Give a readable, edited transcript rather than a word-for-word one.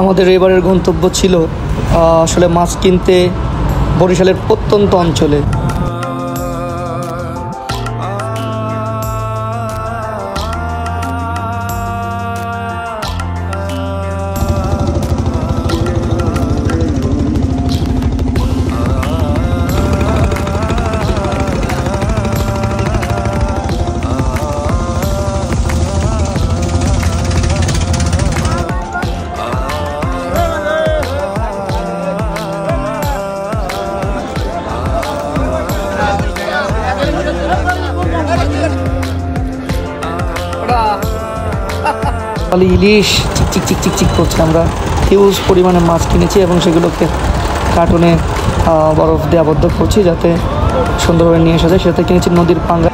আমাদের এবারের গন্তব্য ছিল আসলে মাছ কিনতে বরিশালের প্রত্যন্ত অঞ্চলে। ইলিশ চিক চিক চিক চিক করছে। আমরা হিউজ পরিমাণে মাছ কিনেছি এবং সেগুলোকে কার্টুনে বরফ দিয়ে আবদ্ধ করছি যাতে সুন্দরভাবে নিয়ে আসা যায়। সেটা কিনেছি নদীর পাঙ্গা।